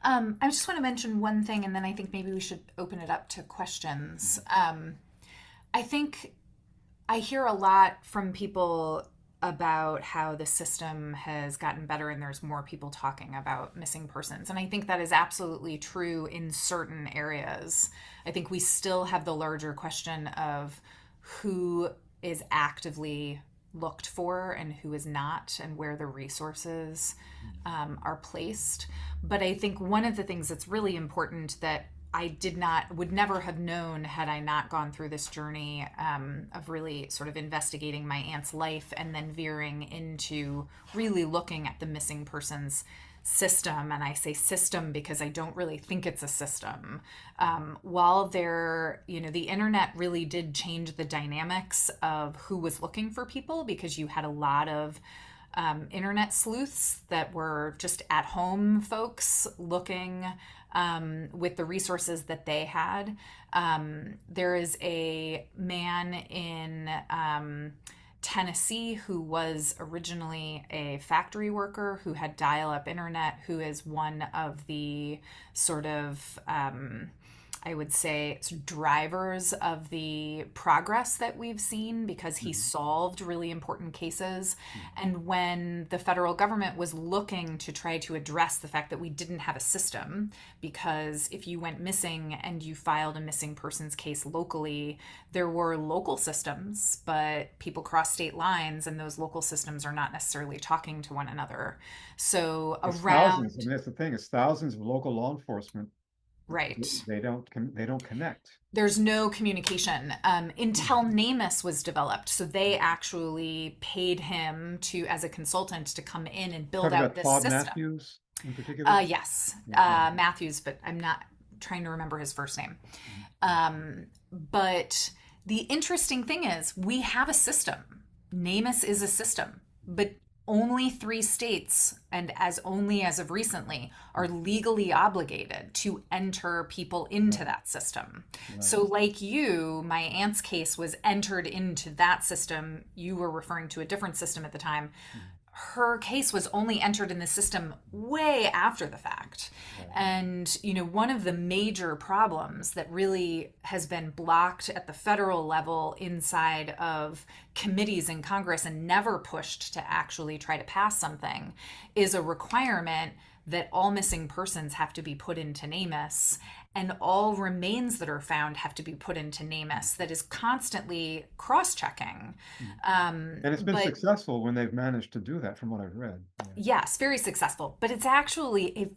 I just want to mention one thing, and then I think maybe we should open it up to questions. I think I hear a lot from people about how the system has gotten better and there's more people talking about missing persons. And I think that is absolutely true in certain areas. I think we still have the larger question of who is actively looked for and who is not, and where the resources are placed. But I think one of the things that's really important that I would never have known had I not gone through this journey of really sort of investigating my aunt's life and then veering into really looking at the missing persons system. And I say system because I don't really think it's a system. While the internet really did change the dynamics of who was looking for people, because you had a lot of internet sleuths that were just at home folks looking with the resources that they had. There is a man in Tennessee who was originally a factory worker who had dial-up internet, who is one of the sort of I would say, drivers of the progress that we've seen, because he solved really important cases. And when the federal government was looking to try to address the fact that we didn't have a system, because if you went missing and you filed a missing persons case locally, there were local systems, but people cross state lines and those local systems are not necessarily talking to one another. So It's around... thousands, and that's the thing, it's thousands of local law enforcement. Right. They don't connect. There's no communication until NamUs was developed. So they actually paid him as a consultant to come in and build out this Todd system. Matthews in particular? Yes, Yeah. Matthews, but I'm not trying to remember his first name. But the interesting thing is we have a system. NamUs is a system, but only 3 states, and only as of recently, are legally obligated to enter people into that system. Right. So like you, my aunt's case was entered into that system. You were referring to a different system at the time. Her case was only entered in the system way after the fact. Right. And, one of the major problems that really has been blocked at the federal level inside of committees in Congress and never pushed to actually try to pass something is a requirement that all missing persons have to be put into NamUs, and all remains that are found have to be put into NamUs. That is constantly cross-checking. And it's been successful when they've managed to do that, from what I've read. Yeah. Yes, very successful. But it's actually a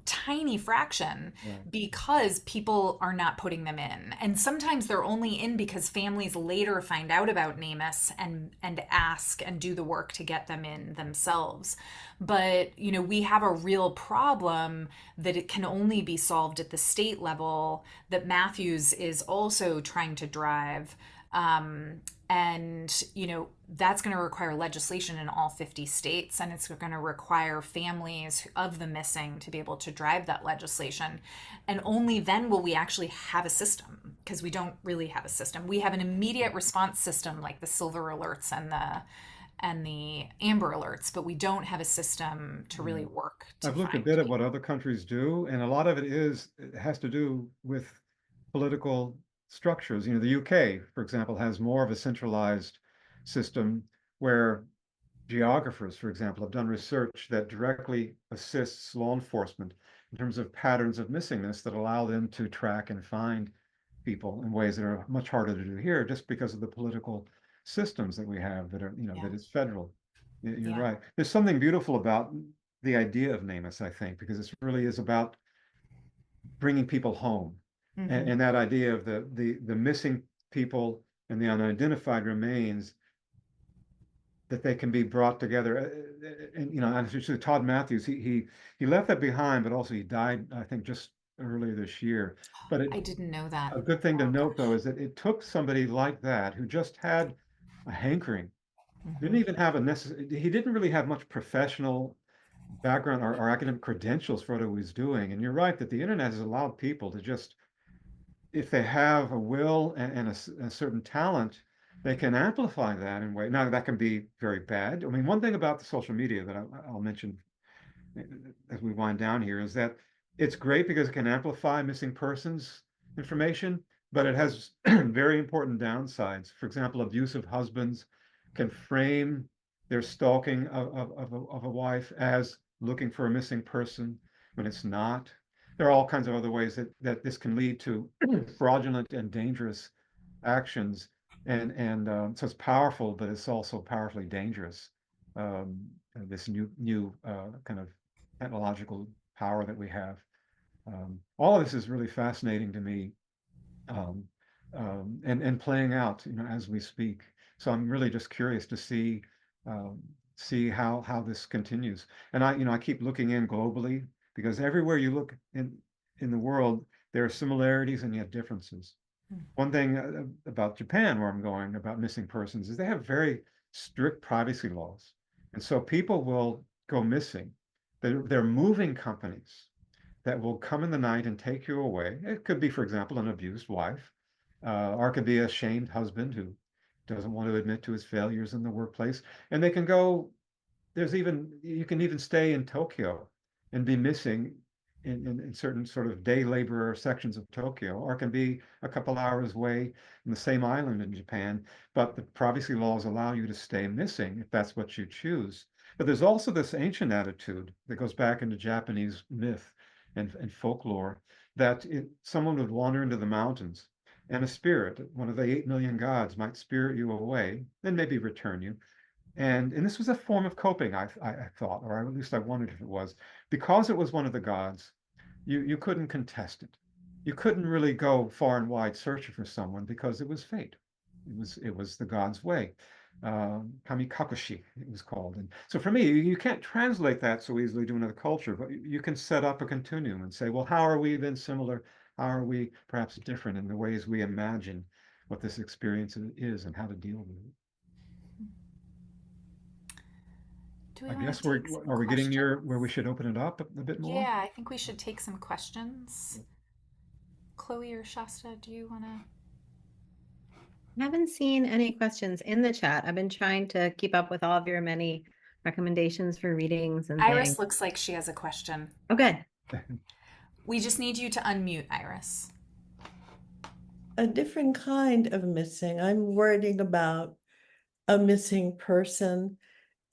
tiny fraction, because people are not putting them in. And sometimes they're only in because families later find out about NamUs and ask and do the work to get them in themselves. But, we have a real problem that it can only be solved at the state level, that Matthews is also trying to drive. And, that's going to require legislation in all 50 states, and it's going to require families of the missing to be able to drive that legislation. And only then will we actually have a system, because we don't really have a system. We have an immediate response system like the silver alerts and the amber alerts, but we don't have a system to really work. I've looked a bit at what other countries do, and a lot of it has to do with political structures. The UK, for example, has more of a centralized system where geographers, for example, have done research that directly assists law enforcement in terms of patterns of missingness that allow them to track and find people in ways that are much harder to do here, just because of the political systems that we have that are, that is federal. You're right. There's something beautiful about the idea of NamUs, I think, because it really is about bringing people home. And that idea of the missing people and the unidentified remains, that they can be brought together. And actually Todd Matthews, he left that behind, but also he died, I think, just earlier this year. But I didn't know that. A good thing to note, though, is that it took somebody like that who just had a hankering, didn't even have he didn't really have much professional background or academic credentials for what he was doing. And you're right that the internet has allowed people to just, if they have a will and a certain talent, they can amplify that in a way. Now, that can be very bad. I mean, one thing about the social media that I'll mention as we wind down here is that it's great because it can amplify missing persons information, but it has very important downsides. For example, abusive husbands can frame their stalking of a wife as looking for a missing person when it's not. There are all kinds of other ways that this can lead to fraudulent and dangerous actions So it's powerful, but it's also powerfully dangerous. This new kind of technological power that we have. All of this is really fascinating to me, um, and playing out, as we speak. So I'm really just curious to um, see how this continues. And I keep looking in globally, because everywhere you look in the world, there are similarities and yet differences. One thing about Japan, where I'm going, about missing persons, is they have very strict privacy laws. And so people will go missing. They're moving companies that will come in the night and take you away. It could be, for example, an abused wife, or it could be a shamed husband who doesn't want to admit to his failures in the workplace. And they can go, you can even stay in Tokyo and be missing in certain sort of day laborer sections of Tokyo, or it can be a couple hours away in the same island in Japan, but the privacy laws allow you to stay missing if that's what you choose. But there's also this ancient attitude that goes back into Japanese myth and folklore, that someone would wander into the mountains, and a spirit, one of the 8 million gods, might spirit you away and maybe return you. And this was a form of coping, I thought, or at least I wondered if it was, because it was one of the gods. You couldn't contest it. You couldn't really go far and wide searching for someone, because it was fate. It was the god's way. Kamikakushi, it was called. And so for me, you can't translate that so easily to another culture, but you can set up a continuum and say, well, how are we then similar? How are we perhaps different in the ways we imagine what this experience is and how to deal with it? Do we I want guess to take some are we getting near questions? where we should open it up a bit more? Yeah, I think we should take some questions. Chloe or Shasta, do you want to? I haven't seen any questions in the chat. I've been trying to keep up with all of your many recommendations for readings and Iris things. looks like she has a question. Okay. We just need you to unmute, Iris. A different kind of missing. I'm worrying about a missing person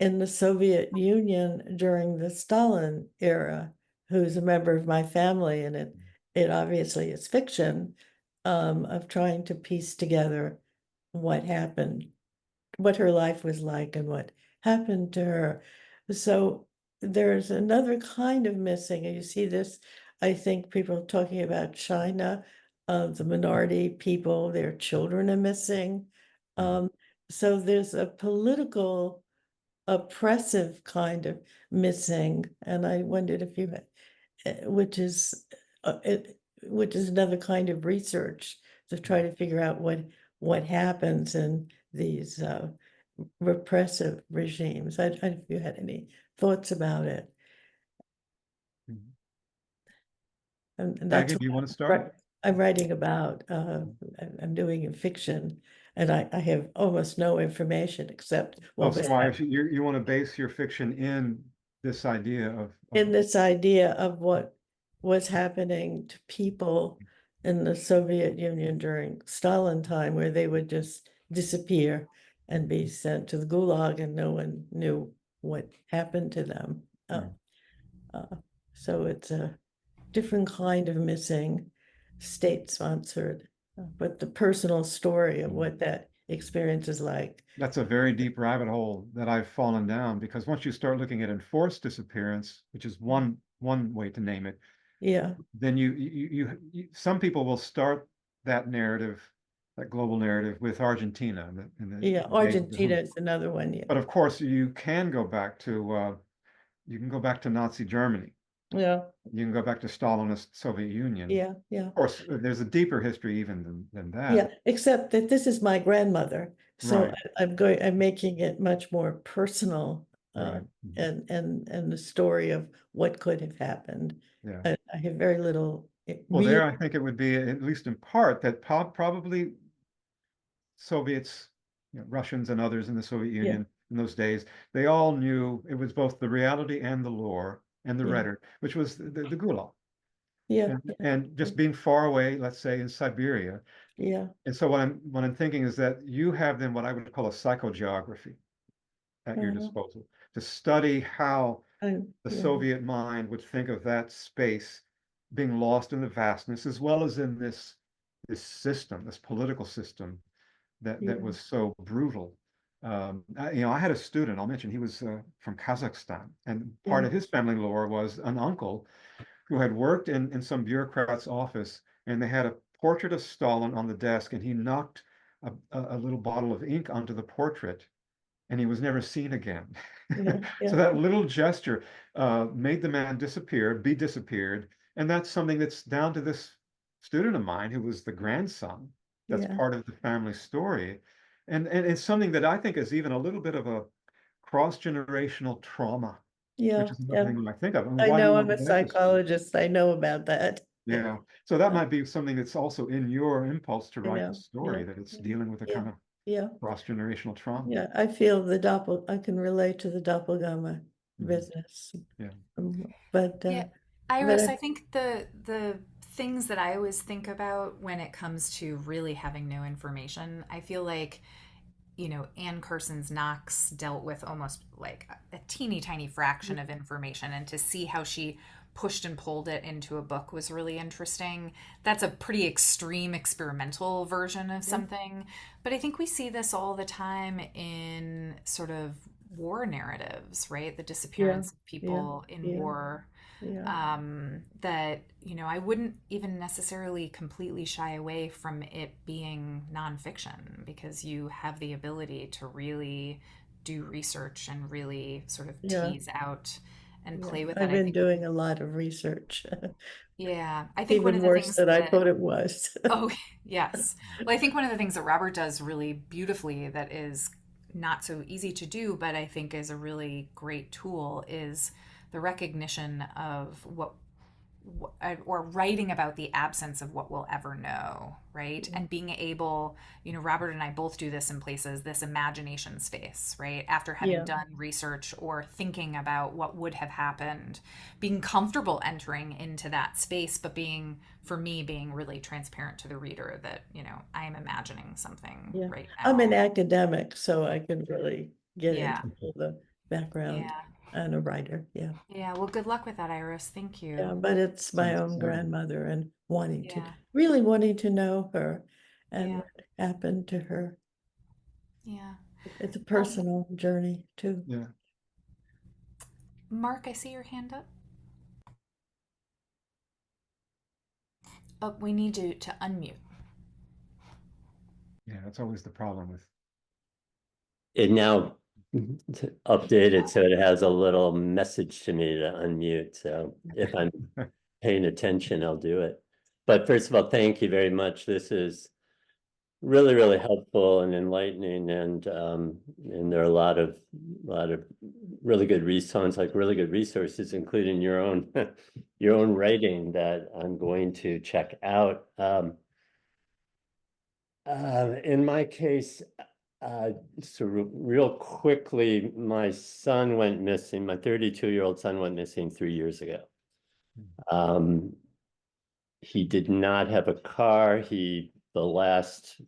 in the Soviet Union during the Stalin era, who's a member of my family, and it obviously is fiction, of trying to piece together what happened, what her life was like and what happened to her. So there's another kind of missing, and you see this, I think, people talking about China, the minority people, their children are missing. So there's a political oppressive kind of missing, and I wondered if you had, which is another kind of research to try to figure out what happens in these repressive regimes. I don't know if you had any thoughts about it. And that's Maggie, do you want to what start? I'm writing about. I'm doing in fiction, and I have almost no information except what was So you want to base your fiction in this idea of in this idea of what was happening to people in the Soviet Union during Stalin time, where they would just disappear and be sent to the Gulag, and no one knew what happened to them. So it's a different kind of missing, state-sponsored, but the personal story of what that experience is like. That's a very deep rabbit hole that I've fallen down, because once you start looking at enforced disappearance, which is one way to name it, Yeah, then some people will start that narrative, that global narrative, with Argentina. yeah, Argentina is another one, yeah. But of course, you can go back to Nazi Germany. Yeah, You can go back to Stalinist Soviet Union. yeah, yeah. Of course, there's a deeper history even than that. Yeah, except that this is my grandmother, so Right. I'm making it much more personal, Right. and the story of what could have happened. Yeah. I have very little. Well, there, I think it would be, at least in part, that probably Soviets, Russians and others in the Soviet Union in those days, they all knew it was both the reality and the lore and the rhetoric, which was the Gulag. Yeah, And just being far away, let's say in Siberia. yeah. And so what I'm thinking is that you have then what I would call a psychogeography at your disposal to study how the Soviet mind would think of that space being lost in the vastness, as well as in this system, this political system that was so brutal. I had a student, I'll mention, he was from Kazakhstan, and part of his family lore was an uncle who had worked in some bureaucrat's office, and they had a portrait of Stalin on the desk, and he knocked a little bottle of ink onto the portrait, and he was never seen again. So that little gesture made the man be disappeared. And that's something that's down to this student of mine who was the grandson. That's part of the family story. And it's something that I think is even a little bit of a cross-generational trauma, which is another thing I think of. I why do know, you I'm want a to write this story? psychologist. I know about that. Yeah. So that might be something that's also in your impulse to write the know, story, that it's dealing with a kind of Yeah. cross-generational trauma. Yeah, I feel I can relate to the doppelganger business. Yeah. But Yeah, Iris, I think the things that I always think about when it comes to really having no information, I feel like, Anne Carson's Knox dealt with almost like a teeny tiny fraction of information, and to see how she pushed and pulled it into a book was really interesting. That's a pretty extreme experimental version of something, but I think we see this all the time in sort of war narratives, right? The disappearance of people in war. That, I wouldn't even necessarily completely shy away from it being nonfiction, because you have the ability to really do research and really sort of tease out and play with it. I've been doing a lot of research. Yeah, I think one Even of the worse things than I that, thought it was. oh, yes. Well, I think one of the things that Robert does really beautifully, that is not so easy to do, but I think is a really great tool, is the recognition of or writing about the absence of what we'll ever know, right? And being able, Robert and I both do this in places, this imagination space, right? After having done research or thinking about what would have happened, being comfortable entering into that space, but for me, being really transparent to the reader that, I am imagining something right now. I'm an academic, so I can really get into the background and a writer. Yeah. Well, good luck with that, Iris. Thank you. Yeah, but it's my own grandmother, and really wanting to know her and what happened to her. Yeah. It's a personal journey too. Yeah. Mark, I see your hand up. Oh, we need you to unmute. Yeah, that's always the problem with it. Now updated so it has a little message to me to unmute. So if I'm paying attention, I'll do it. But first of all, thank you very much. This is really, really helpful and enlightening, and there are a lot of really good resources, including your own writing that I'm going to check out. In my case, so real quickly, my son went missing. My 32-year-old son went missing 3 years ago. He did not have a car. The last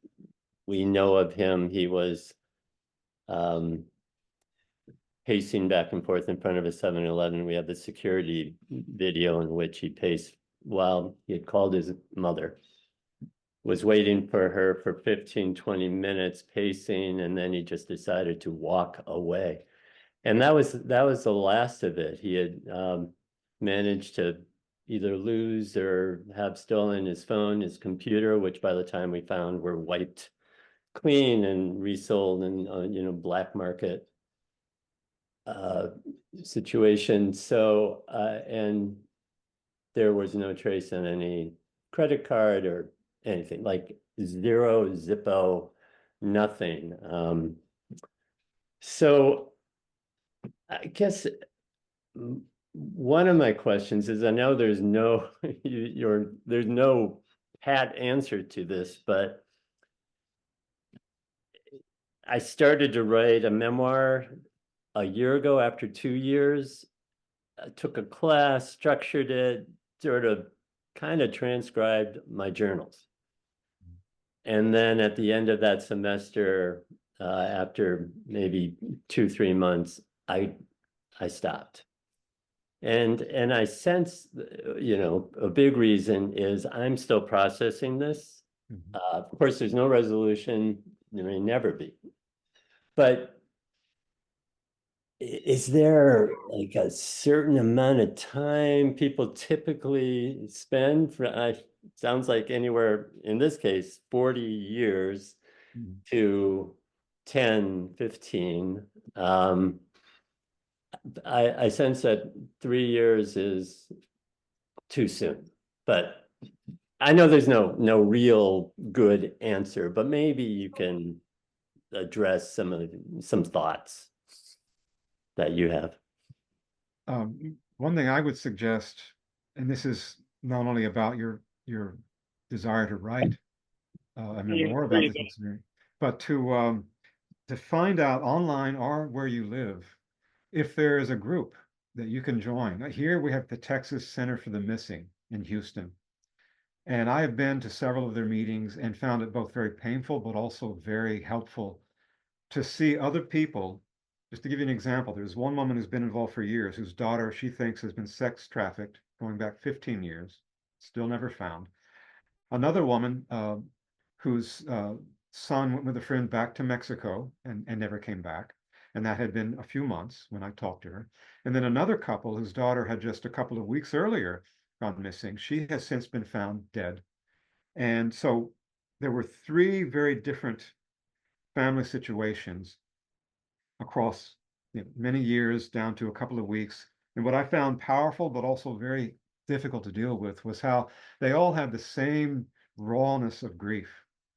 we know of him, he was pacing back and forth in front of a 7-Eleven. We have the security video in which he paced while he had called his mother, was waiting for her for 15-20 minutes pacing, and then he just decided to walk away. And that was the last of it. He had managed to either lose or have stolen his phone, his computer, which by the time we found were wiped clean and resold in black market situation. So and there was no trace on any credit card or anything, like zero Zippo, nothing. So I guess one of my questions is, I know there's no there's no pat answer to this, but I started to write a memoir a year ago after 2 years. I took a class, structured it, sort of kind of transcribed my journals. And then at the end of that semester, after maybe 2-3 months, I stopped. And I sense, a big reason is I'm still processing this. Of course, there's no resolution. there may never be. But is there like a certain amount of time people typically spend for, sounds like anywhere, in this case, 40 years to 10, 15. I sense that 3 years is too soon, but I know there's no real good answer, but maybe you can address some thoughts that you have. One thing I would suggest, and this is not only about your desire to write, I mean more about this experience, but to find out online or where you live, if there is a group that you can join. Here we have the Texas Center for the Missing in Houston. And I have been to several of their meetings and found it both very painful, but also very helpful to see other people. Just to give you an example, there's one woman who's been involved for years, whose daughter she thinks has been sex trafficked going back 15 years, still never found. Another woman whose son went with a friend back to Mexico and never came back. And that had been a few months when I talked to her. And then another couple whose daughter had just a couple of weeks earlier gone missing. She has since been found dead. And so there were 3 very different family situations across many years down to a couple of weeks. And what I found powerful, but also very difficult to deal with, was how they all had the same rawness of grief.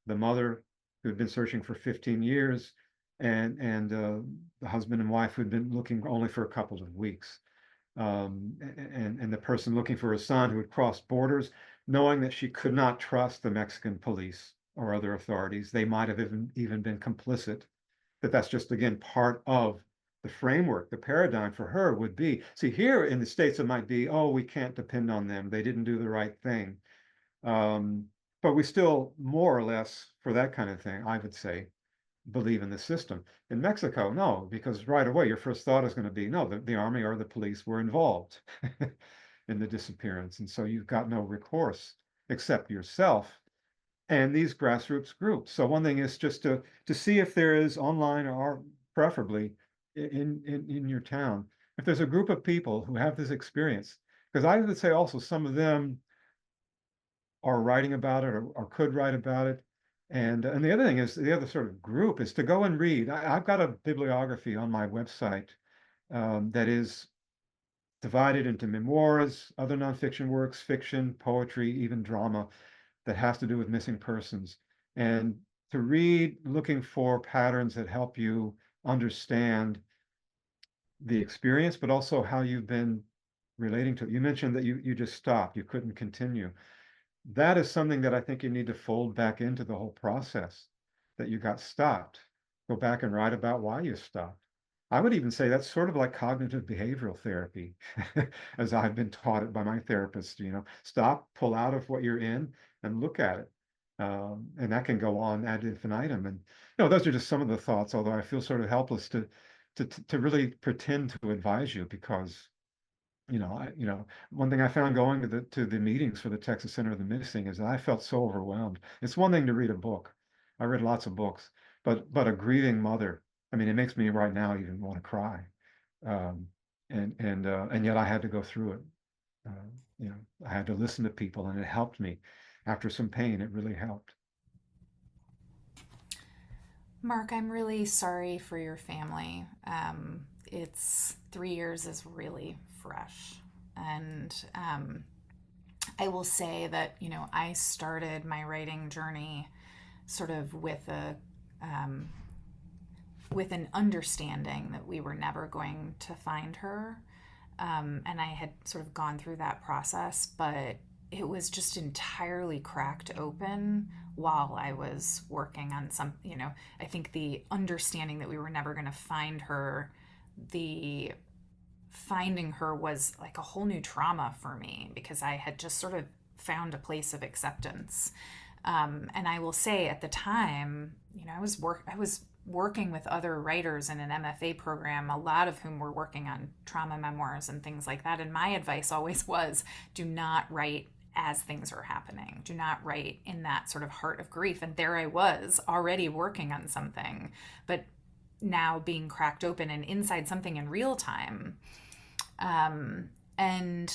The mother who had been searching for 15 years, and the husband and wife who had been looking only for a couple of weeks. And the person looking for a son who had crossed borders, knowing that she could not trust the Mexican police or other authorities. They might have even been complicit. That's just, again, part of the framework. The paradigm for her would be, see, here in the States, it might be, oh, we can't depend on them. They didn't do the right thing. But we still, more or less, for that kind of thing, I would say, believe in the system. In Mexico, no, because right away your first thought is going to be, no, the army or the police were involved in the disappearance. And so you've got no recourse except yourself and these grassroots groups. So one thing is just to see if there is online, or preferably in your town, if there's a group of people who have this experience. Because I would say also some of them are writing about it or could write about it. And the other thing is, the other sort of group is to go and read. I've got a bibliography on my website that is divided into memoirs, other nonfiction works, fiction, poetry, even drama that has to do with missing persons. And to read, looking for patterns that help you understand the experience, but also how you've been relating to it. You mentioned that you just stopped, you couldn't continue. That is something that I think you need to fold back into the whole process, that you got stopped. Go back and write about why you stopped. I would even say that's sort of like cognitive behavioral therapy, as I've been taught it by my therapist. Stop, pull out of what you're in, and look at it. And that can go on ad infinitum. And those are just some of the thoughts. Although I feel sort of helpless to really pretend to advise you, because one thing I found going to the meetings for the Texas Center of the Missing is that I felt so overwhelmed. It's one thing to read a book. I read lots of books, but a grieving mother. I mean, it makes me right now even want to cry. And yet I had to go through it. I had to listen to people, and it helped me. After some pain, it really helped. Mark, I'm really sorry for your family. It's 3 years is really fresh. And I will say that, I started my writing journey sort of with an understanding that we were never going to find her. And I had sort of gone through that process, but it was just entirely cracked open while I was working on I think the understanding that we were never going to find her, the finding her was like a whole new trauma for me, because I had just sort of found a place of acceptance. And I will say at the time, I was working with other writers in an MFA program, a lot of whom were working on trauma memoirs and things like that. And my advice always was, do not write as things are happening. Do not write in that sort of heart of grief. And there I was already working on something, but now being cracked open and inside something in real time. And,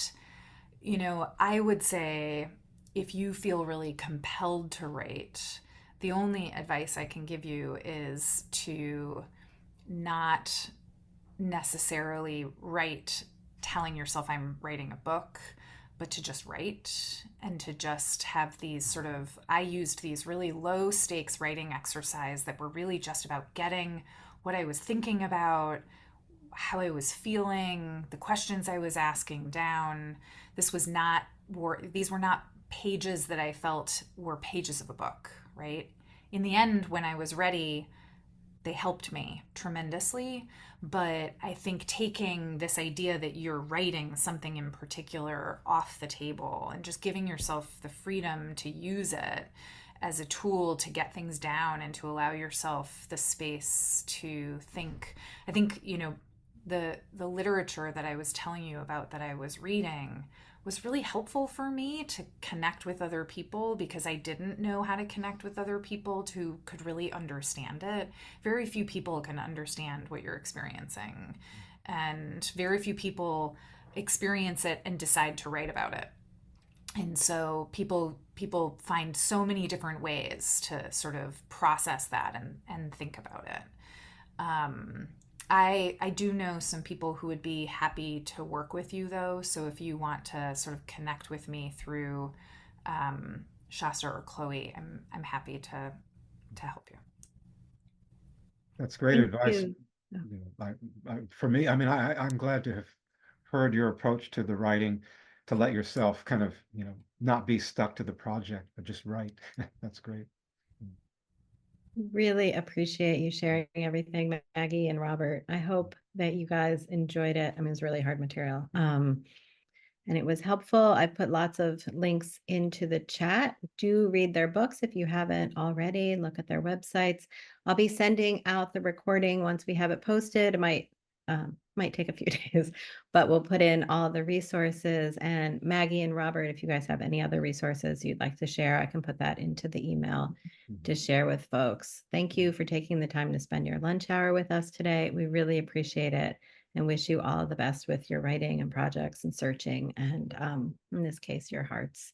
you know, I would say if you feel really compelled to write, the only advice I can give you is to not necessarily write telling yourself I'm writing a book, but to just write and to just have these sort of, I used these really low stakes writing exercise that were really just about getting what I was thinking about, how I was feeling, the questions I was asking down. These were not pages that I felt were pages of a book, right? In the end, when I was ready, they helped me tremendously. But I think taking this idea that you're writing something in particular off the table and just giving yourself the freedom to use it as a tool to get things down and to allow yourself the space to think. I think, you know, the literature that I was telling you about that I was reading was really helpful for me to connect with other people, because I didn't know how to connect with other people who could really understand it. Very few people can understand what you're experiencing, and very few people experience it and decide to write about it. And so people find so many different ways to sort of process that and think about it. I do know some people who would be happy to work with you, though. So if you want to sort of connect with me through Shasta or Chloe, I'm happy to help you. That's great Thank advice. you. You know, for me, I mean, I'm glad to have heard your approach to the writing, to let yourself kind of, you know, not be stuck to the project, but just write. That's great. Really appreciate you sharing everything, Maggie and Robert. I hope that you guys enjoyed it. I mean, it's really hard material. And it was helpful. I put lots of links into the chat. Do read their books if you haven't already. Look at their websites. I'll be sending out the recording once we have it posted. It might take a few days, but we'll put in all the resources. And Maggie and Robert, if you guys have any other resources you'd like to share, I can put that into the email to share with folks. Thank you for taking the time to spend your lunch hour with us today. We really appreciate it and wish you all the best with your writing and projects and searching, and in this case, your hearts.